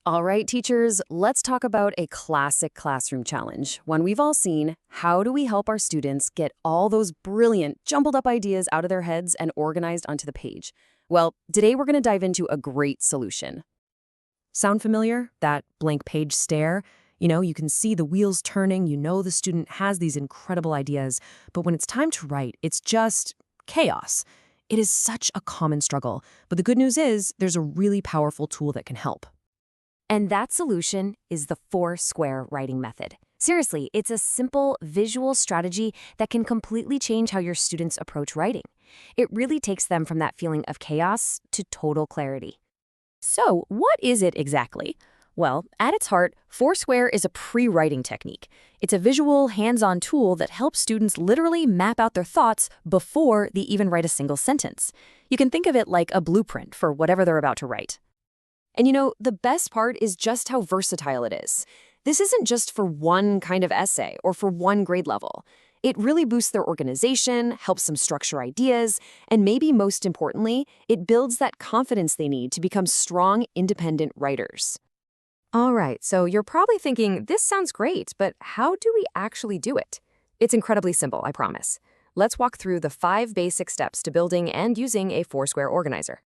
All right, teachers, let's talk about a classic classroom challenge. One we've all seen, how do we help our students get all those brilliant, jumbled up ideas out of their heads and organized onto the page? Well, today we're going to dive into a great solution. Sound familiar? That blank page stare? You can see the wheels turning, the student has these incredible ideas, but when it's time to write, it's just chaos. It is such a common struggle, but the good news is there's a really powerful tool that can help. And that solution is the four-square writing method. Seriously, it's a simple visual strategy that can completely change how your students approach writing. It really takes them from that feeling of chaos to total clarity. So, what is it exactly? Well, at its heart, Foursquare is a pre-writing technique. It's a visual, hands-on tool that helps students literally map out their thoughts before they even write a single sentence. You can think of it like a blueprint for whatever they're about to write. And the best part is just how versatile it is. This isn't just for one kind of essay or for one grade level. It really boosts their organization, helps them structure ideas, and maybe most importantly, it builds that confidence they need to become strong, independent writers. All right, so you're probably thinking, this sounds great, but how do we actually do it? It's incredibly simple, I promise. Let's walk through the 5 basic steps to building and using a Foursquare organizer.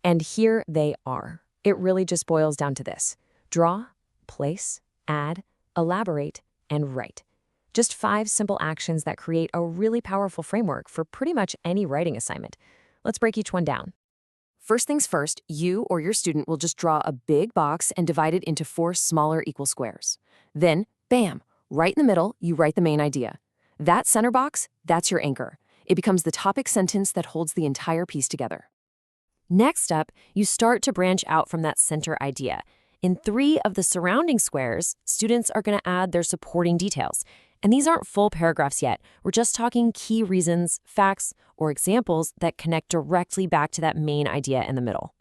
And here they are. It really just boils down to this: draw, place, add, elaborate, and write. Just 5 simple actions that create a really powerful framework for pretty much any writing assignment. Let's break each one down. First things first, you or your student will just draw a big box and divide it into 4 smaller equal squares. Then, bam, right in the middle, you write the main idea. That center box, that's your anchor. It becomes the topic sentence that holds the entire piece together. Next up, you start to branch out from that center idea. In 3 of the surrounding squares, students are going to add their supporting details. And these aren't full paragraphs yet. We're just talking key reasons, facts, or examples that connect directly back to that main idea in the middle.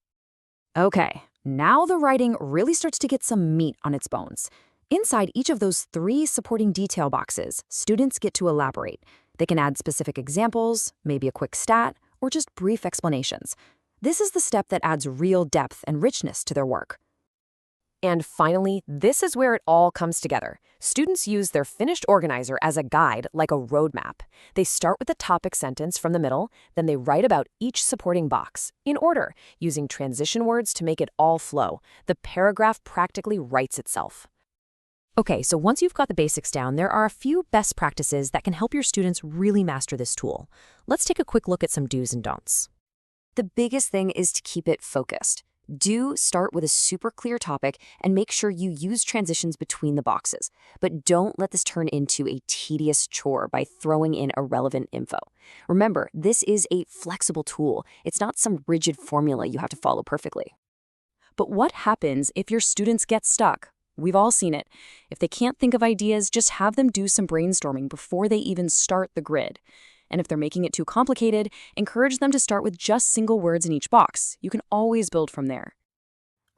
Okay, now the writing really starts to get some meat on its bones. Inside each of those 3 supporting detail boxes, students get to elaborate. They can add specific examples, maybe a quick stat, or just brief explanations. This is the step that adds real depth and richness to their work. And finally, this is where it all comes together. Students use their finished organizer as a guide, like a roadmap. They start with the topic sentence from the middle, then they write about each supporting box, in order, using transition words to make it all flow. The paragraph practically writes itself. Okay, so once you've got the basics down, there are a few best practices that can help your students really master this tool. Let's take a quick look at some do's and don'ts. The biggest thing is to keep it focused. Do start with a super clear topic and make sure you use transitions between the boxes. But don't let this turn into a tedious chore by throwing in irrelevant info. Remember, this is a flexible tool. It's not some rigid formula you have to follow perfectly. But what happens if your students get stuck? We've all seen it. If they can't think of ideas, just have them do some brainstorming before they even start the grid. And if they're making it too complicated, encourage them to start with just single words in each box. You can always build from there.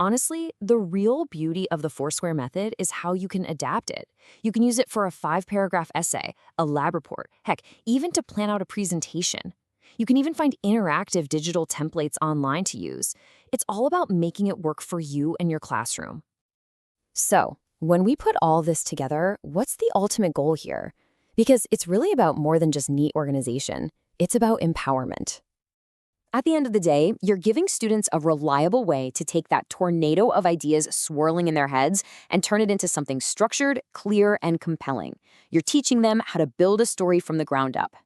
Honestly, the real beauty of the Foursquare method is how you can adapt it. You can use it for a 5-paragraph essay, a lab report, heck, even to plan out a presentation. You can even find interactive digital templates online to use. It's all about making it work for you and your classroom. So, when we put all this together, what's the ultimate goal here? Because it's really about more than just neat organization. It's about empowerment. At the end of the day, you're giving students a reliable way to take that tornado of ideas swirling in their heads and turn it into something structured, clear, and compelling. You're teaching them how to build a story from the ground up.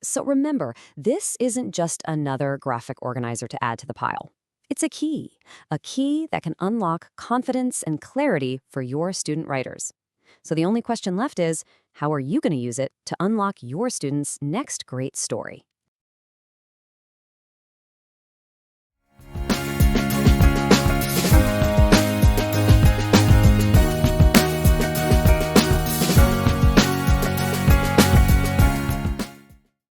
So remember, this isn't just another graphic organizer to add to the pile. It's a key that can unlock confidence and clarity for your student writers. So the only question left is, how are you going to use it to unlock your students' next great story?